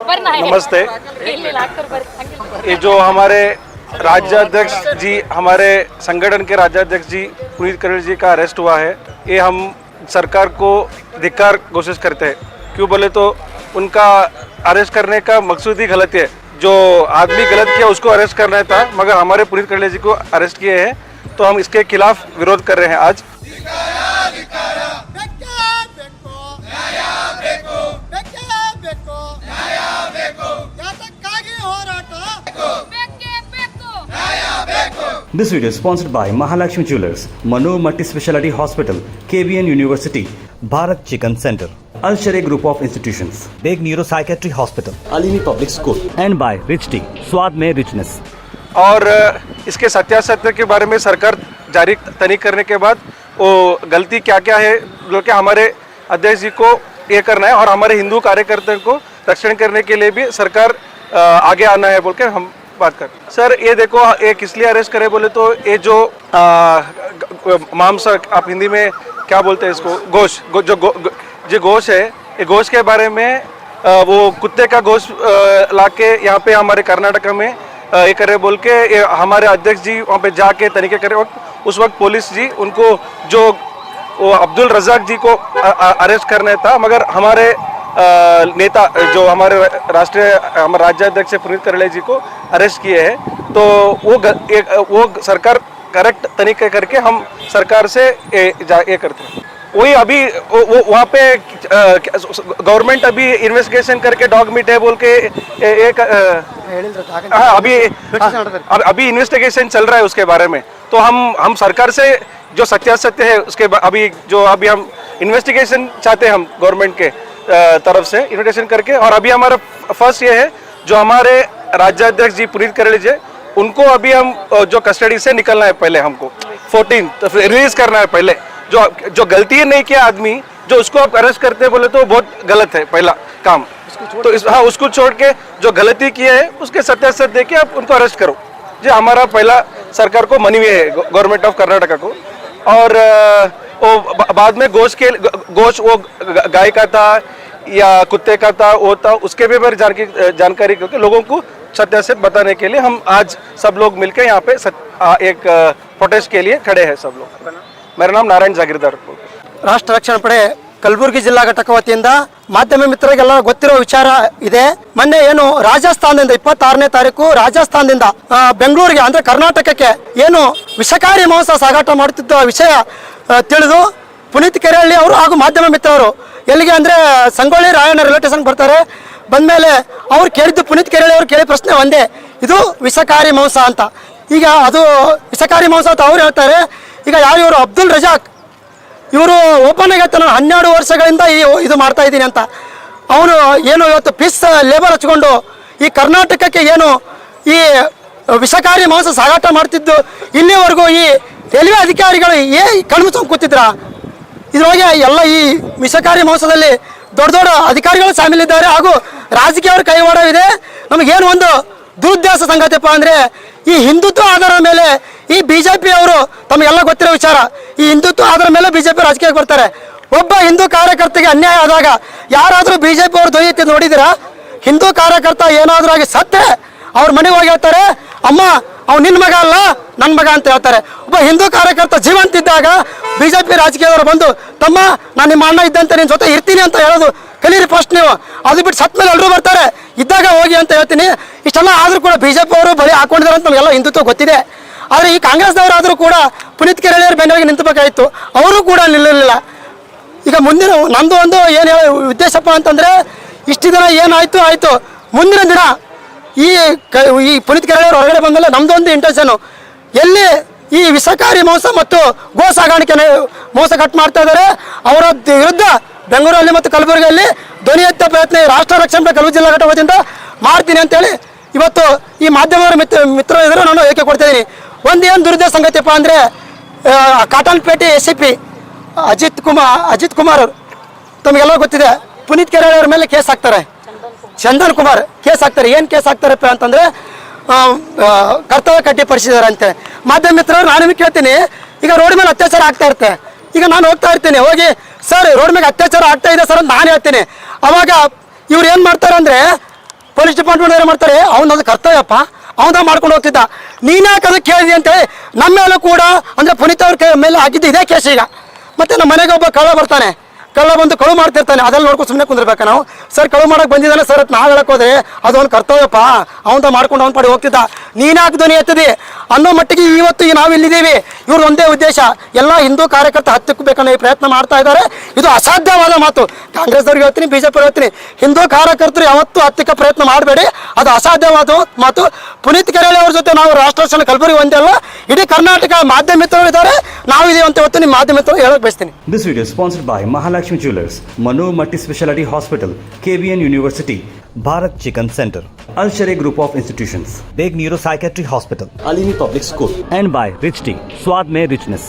नमस्ते। ये जो हमारे राज्याध्यक्ष जी, हमारे संगठन के राज्याध्यक्ष जी पुनीत करेल जी का अरेस्ट हुआ है, ये हम सरकार को धिक्कार घोषित करते हैं। क्यों बोले तो उनका अरेस्ट करने का मकसूद ही गलत है। जो आदमी गलत किया उसको अरेस्ट करना था, मगर हमारे पुनीत करेल जी को अरेस्ट किए हैं, तो हम इसके खिलाफ विरोध कर रहे हैं आज। This video is sponsored by Mahalakshmi Jewelers, Manur Multi Speciality Hospital, KBN University, Bharat Chicken Center, Al Sharia Group of Institutions, Beg Neuropsychiatry Hospital, Alimi Public School, and by Rich Tea, स्वाद में richness। और इसके सत्यासत्य के बारे में सरकार जारी तनिक करने के बाद वो गलती क्या क्या है जो कि हमारे अध्यक्ष जी को ये करना है, और हमारे हिंदू कार्यकर्ताओं को रक्षण करने के लिए भी सरकार आगे आना है बोल के हम बात कर। सर ये देखो, ये किस लिए अरेस्ट करे बोले तो ये जो मांस, आप हिंदी में क्या बोलते हैं इसको, गोश्त, जो गोश्त है, ये गोश्त के बारे में वो कुत्ते का गोश्त लाके यहाँ पे हमारे कर्नाटक में ये करे बोल के ये हमारे अध्यक्ष जी वहाँ पे जाके तनिखे करे। उस वक्त पुलिस जी उनको जो वो अब्दुल रज़ाक जी को अरेस्ट करना था, मगर हमारे नेता जो हमारे हमारे राज्याध्यक्ष पुनीत करेल जी को अरेस्ट किए हैं। तो वो सरकार करेक्ट तरीके करके हम सरकार से ये करते हैं। वही अभी वो वहाँ पे गवर्नमेंट अभी इन्वेस्टिगेशन करके डॉग मीट है बोल के एक अभी इन्वेस्टिगेशन चल रहा है उसके बारे में। तो हम सरकार से जो सत्यासत्य है उसके अभी हम इन्वेस्टिगेशन चाहते हैं, हम गवर्नमेंट के तरफ से इन्विटेशन करके। और अभी हमारा फर्स्ट ये है, जो हमारे राज्याध्यक्ष जी पुनीत करेल जी, उनको अभी हम जो कस्टडी से निकलना है, पहले हमको 14 रिलीज करना है पहले। जो गलती नहीं किया आदमी, जो उसको आप अरेस्ट करते बोले तो बहुत गलत है पहला काम। तो उसको छोड़ के जो गलती किए है उसके सत्यासत्य दे के आप उनको अरेस्ट करो। जो हमारा पहला सरकार को मनवी है, गवर्नमेंट ऑफ कर्नाटका को। और वो बाद में गोश्त वो गाय का था या कुत्ते का था, वो था, उसके भी मेरी जानकारी क्योंकि लोगों को सत्यासत्य बताने के लिए हम आज सब लोग मिलकर यहाँ पे एक प्रोटेस्ट के लिए खड़े हैं सब लोग। मेरा नाम नारायण जागीरदार। ರಾಷ್ಟ್ರ ರಕ್ಷಣಾ ಪಡೆ ಕಲಬುರಗಿ ಜಿಲ್ಲಾ ಘಟಕ ವತಿಯಿಂದ ಮಾಧ್ಯಮ ಮಿತ್ರರಿಗೆಲ್ಲ ಗೊತ್ತಿರೋ ವಿಚಾರ ಇದೆ. ಮೊನ್ನೆ ಏನು ರಾಜಸ್ಥಾನದಿಂದ 26ನೇ ತಾರೀಕು ರಾಜಸ್ಥಾನದಿಂದ ಬೆಂಗಳೂರಿಗೆ ಅಂದ್ರೆ ಕರ್ನಾಟಕಕ್ಕೆ ಏನು ವಿಷಕಾರಿ ಮಾಂಸ ಸಾಗಾಟ ಮಾಡುತ್ತಿದ್ದ ವಿಷಯ ತಿಳಿದು ಪುನೀತ್ ಕರೇಳಿ ಅವರು ಹಾಗೂ ಮಾಧ್ಯಮ ಮಿತ್ರರು ಎಲ್ಲಿಗೆ ಅಂದ್ರೆ ಸಂಗೊಳ್ಳಿ ರಾಯಣ್ಣ ರೈಲ್ವೆ ಸ್ಟೇಷನ್ ಬರ್ತಾರೆ. ಬಂದ್ಮೇಲೆ ಅವ್ರು ಕೇಳಿದ್ದು, ಪುನೀತ್ ಕರೇಳಿ ಅವ್ರು ಕೇಳಿದ ಪ್ರಶ್ನೆ ಒಂದೇ, ಇದು ವಿಷಕಾರಿ ಮಾಂಸ ಅಂತ. ಈಗ ಅದು ವಿಷಕಾರಿ ಮಾಂಸ ಅಂತ ಅವ್ರು ಹೇಳ್ತಾರೆ. ಈಗ ಇವರು ಅಬ್ದುಲ್ ರಜಾಕ್ ಇವರು ಓಪನ್ ಆಗೈತೆ, ನಾನು 12 ವರ್ಷಗಳಿಂದ ಇದು ಮಾಡ್ತಾ ಇದ್ದೀನಿ ಅಂತ. ಅವನು ಏನು ಇವತ್ತು ಪೀಸ್ ಲೇಬಲ್ ಹಚ್ಕೊಂಡು ಈ ಕರ್ನಾಟಕಕ್ಕೆ ಏನು ಈ ವಿಷಕಾರಿ ಮಾಂಸ ಸಾಗಾಟ ಮಾಡ್ತಿದ್ದು, ಇಲ್ಲಿವರೆಗೂ ಈ ರೈಲ್ವೆ ಅಧಿಕಾರಿಗಳು ಕಣ್ಮುಚ್ಕೊಂಡು ಕೂತಿದ್ರ. ಇದ್ರೊಳಗೆ ಎಲ್ಲ ಈ ವಿಷಕಾರಿ ಮಾಂಸದಲ್ಲಿ ದೊಡ್ಡ ದೊಡ್ಡ ಅಧಿಕಾರಿಗಳು ಶಾಮೀಲಿದ್ದಾರೆ, ಹಾಗೂ ರಾಜಕೀಯವ್ರ ಕೈವಾಡವಿದೆ. ನಮಗೇನು ಒಂದು ದುರುದ್ದೇಶ ಸಂಗತಿಯಪ್ಪ ಅಂದರೆ, ಈ ಹಿಂದುತ್ವ ಆಧಾರದ ಮೇಲೆ ಈ ಬಿಜೆಪಿ ಅವರು, ತಮಗೆಲ್ಲ ಗೊತ್ತಿರೋ ವಿಚಾರ, ಈ ಹಿಂದುತ್ವ ಆಧಾರದ ಮೇಲೆ ಬಿಜೆಪಿ ರಾಜಕೀಯಕ್ಕೆ ಬರ್ತಾರೆ. ಒಬ್ಬ ಹಿಂದೂ ಕಾರ್ಯಕರ್ತೆಗೆ ಅನ್ಯಾಯ ಆದಾಗ ಯಾರಾದರೂ ಬಿಜೆಪಿ ಅವರು ಧ್ವನಿ ಎತ್ತಿ ನೋಡಿದಿರಾ? ಹಿಂದೂ ಕಾರ್ಯಕರ್ತ ಏನಾದರೂ ಆಗಿ ಸತ್ತರೆ ಅವ್ರ ಮನೆಗೆ ಹೋಗಿ ಹೇಳ್ತಾರೆ, ಅಮ್ಮ ಅವ್ನು ನಿನ್ನ ಮಗ ಅಲ್ಲ ನನ್ನ ಮಗ ಅಂತ ಹೇಳ್ತಾರೆ. ಒಬ್ಬ ಹಿಂದೂ ಕಾರ್ಯಕರ್ತ ಜೀವಂತಿದ್ದಾಗ ಬಿಜೆಪಿ ರಾಜಕೀಯದವರು ಬಂದು, ತಮ್ಮ ನಾನು ನಿಮ್ಮ ಅಣ್ಣ ಇದ್ದಂತೆ ನಿನ್ನ ಜೊತೆ ಇರ್ತೀನಿ ಅಂತ ಹೇಳೋದು ಕಲೀರಿ ಫಸ್ಟ್ ನೀವು. ಅದು ಬಿಟ್ಟು ಸತ್ ಮೇಲೆ ಎಲ್ಲರೂ ಬರ್ತಾರೆ, ಇದ್ದಾಗ ಹೋಗಿ ಅಂತ ಹೇಳ್ತೀನಿ. ಇಷ್ಟೆಲ್ಲ ಆದರೂ ಕೂಡ ಬಿಜೆಪಿ ಅವರು ಬಳಿ ಹಾಕೊಂಡಿದ್ದಾರೆ ಅಂತ ನಮಗೆಲ್ಲ ಹಿಂದುತ್ವ ಗೊತ್ತಿದೆ. ಆದರೆ ಈ ಕಾಂಗ್ರೆಸ್ದವರಾದರೂ ಕೂಡ ಪುನೀತ್ ಕರೇಳಿಯವ್ರ ಬೆನ್ನಿಗೆ ನಿಂತಬೇಕಾಯಿತು, ಅವರು ಕೂಡ ನಿಲ್ಲಲಿಲ್ಲ. ಈಗ ಮುಂದಿನ ನಂದು ಒಂದು ಏನು ಉದ್ದೇಶಪ್ಪ ಅಂತಂದರೆ, ಇಷ್ಟು ದಿನ ಏನಾಯಿತು ಆಯಿತು, ಮುಂದಿನ ದಿನ ಈ ಪುನೀತ್ ಕರೇಳಿಯವ್ರು ಹೊರಗಡೆ ಬಂದಮೇಲೆ ನಮ್ಮದೊಂದು ಇಂಟೆನ್ಷನು, ಎಲ್ಲಿ ಈ ವಿಷಕಾರಿ ಮಾಂಸ ಮತ್ತು ಗೋ ಸಾಗಾಣಿಕೆ ಮೋಸ ಕಟ್ ಮಾಡ್ತಾ ಇದ್ದಾರೆ ಅವರ ವಿರುದ್ಧ ಬೆಂಗಳೂರಲ್ಲಿ ಮತ್ತು ಕಲಬುರಗಿಯಲ್ಲಿ ಧ್ವನಿ ಎತ್ತ ಪ್ರಯತ್ನ ರಾಷ್ಟ್ರ ರಕ್ಷಣಾ ಕಲಬುರಗಿ ಜಿಲ್ಲಾ ಘಟಕ ವತಿಯಿಂದ ಮಾಡ್ತೀನಿ ಅಂತೇಳಿ ಇವತ್ತು ಈ ಮಾಧ್ಯಮದ ಮಿತ್ರರು ಎದುರು ನಾನು ಹೇಳಿಕೆ ಕೊಡ್ತಾ ಇದ್ದೀನಿ. ಒಂದೇನು ದುರ್ದೇಶ ಸಂಗತಿಯಪ್ಪ ಅಂದರೆ, ಕಾಟನ್ಪೇಟೆ SCP ಅಜಿತ್ ಕುಮಾರ್ ಅವರು ತಮಗೆಲ್ಲ ಗೊತ್ತಿದೆ, ಪುನೀತ್ ಕರೇಳಿ ಅವ್ರ ಮೇಲೆ ಕೇಸ್ ಹಾಕ್ತಾರೆ. ಚಂದನ್ ಕುಮಾರ್ ಕೇಸ್ ಹಾಕ್ತಾರೆ. ಏನು ಕೇಸ್ ಹಾಕ್ತಾರಪ್ಪ ಅಂತಂದರೆ, ಕರ್ತವ್ಯ ಕಡ್ಡಿಪಡಿಸಿದ್ದಾರೆ ಅಂತೇಳಿ. ಮಾಧ್ಯಮ ಮಿತ್ರರು ನಾನು ನಿಮಗೆ ಕೇಳ್ತೀನಿ, ಈಗ ರೋಡ್ ಮೇಲೆ ಅತ್ಯಾಚಾರ ಆಗ್ತಾ ಇರುತ್ತೆ. ಈಗ ನಾನು ಹೋಗ್ತಾ ಇರ್ತೀನಿ, ಹೋಗಿ ಸರ್ ರೋಡ್ ಮೇಲೆ ಅತ್ಯಾಚಾರ ಆಗ್ತಾ ಇದೆ ಸರ್ ಅಂತ ನಾನು ಹೇಳ್ತೀನಿ. ಅವಾಗ ಇವ್ರು ಏನು ಮಾಡ್ತಾರೆ ಅಂದರೆ, ಪೊಲೀಸ್ ಡಿಪಾರ್ಟ್ಮೆಂಟ್ ಏನು ಮಾಡ್ತಾರೆ, ಅವನದು ಕರ್ತವ್ಯಪ್ಪ, ಅವನ ಮಾಡ್ಕೊಂಡು ಹೋಗ್ತಿದ್ದ. ನೀನ್ಯಾಕೆ ಅದಕ್ಕೆ ಕೇಳಿದೆ ಅಂತೇಳಿ ನಮ್ಮ ಮೇಲೂ ಕೂಡ ಅಂದರೆ ಪುನೀತ್ ಅವ್ರ ಮೇಲೆ ಆಗಿದ್ದು ಇದೇ ಕೇಸ್ ಈಗ. ಮತ್ತೆ ನಮ್ಮ ಮನೆಗೆ ಒಬ್ಬ ಕಳ್ಳ ಬರ್ತಾನೆ, ಕಳ್ಳ ಬಂದು ಕಳು ಮಾಡ್ತಿರ್ತಾನೆ, ಅದೆಲ್ಲ ನೋಡ್ಕೊಂಡು ಸುಮ್ಮನೆ ಕುಂದಿರ್ಬೇಕಾ ನಾವು? ಸರ್ ಕಳು ಮಾಡಕ್ಕೆ ಬಂದಿದ್ದಾನೆ ಸರ್ ಅಂತ ನಾವು ಹೇಳಕ್ ಹೋದ್ರೆ ಅದು ಅವ್ನು ಕರ್ತವ್ಯಪ್ಪ, ಅವನ ಮಾಡ್ಕೊಂಡು ಅವ್ನ ಪಾಡಿ ಹೋಗ್ತಿದ್ದ. ನೀನಾಕೆ ಧ್ವನಿ ಎತ್ತದೆ ಅನ್ನೋ ಮಟ್ಟಿಗೆ ಇವತ್ತು ನಾವು ಇಲ್ಲಿದ್ದೀವಿ. ಇವ್ರ ಒಂದೇ ಉದ್ದೇಶ, ಎಲ್ಲ ಹಿಂದೂ ಕಾರ್ಯಕರ್ತ ಹತ್ತಿಕ್ಕಬೇಕನ್ನೋ ಈ ಪ್ರಯತ್ನ ಮಾಡ್ತಾ ಇದ್ದಾರೆ. ಇದು ಅಸಾಧ್ಯವಾದ ಮಾತು. ಕಾಂಗ್ರೆಸ್ದವ್ರಿಗೆ ಹೇಳ್ತೀನಿ, ಬಿಜೆಪಿ ಹೇಳ್ತೀನಿ, ಹಿಂದೂ ಕಾರ್ಯಕರ್ತರು ಯಾವತ್ತೂ ಹತ್ತಿಕ್ಕ ಪ್ರಯತ್ನ ಮಾಡಬೇಡಿ, ಅದು ಅಸಾಧ್ಯವಾದ ಮಾತು. ಪುನೀತ್ ಕೆರೆಳ್ಳಿ ಅವ್ರ ಜೊತೆ ನಾವು ರಾಷ್ಟ್ರ ಕಲಬುರಗಿ ಒಂದೇ ಅಲ್ಲ, ಇಡೀ ಕರ್ನಾಟಕ ಮಾಧ್ಯಮ ಮಿತ್ರರು ಇದ್ದಾರೆ, ನಾವು ಇದೀವಿ ಅಂತ ಇವತ್ತು ನಿಮ್ಮ ಮಾಧ್ಯಮ ಮಿತ್ರರು ಹೇಳಕ್ ಬಯಸ್ತೀನಿ. This video is sponsored by Mahalakshmi Jewelers, Manu Multi Speciality Hospital, KBN University, Bharat Chicken Center, Al Sharia Group of Institutions, Beg Neuropsychiatry Hospital, Alimi Public School, and by Rich Tea, Swad Mein Richness.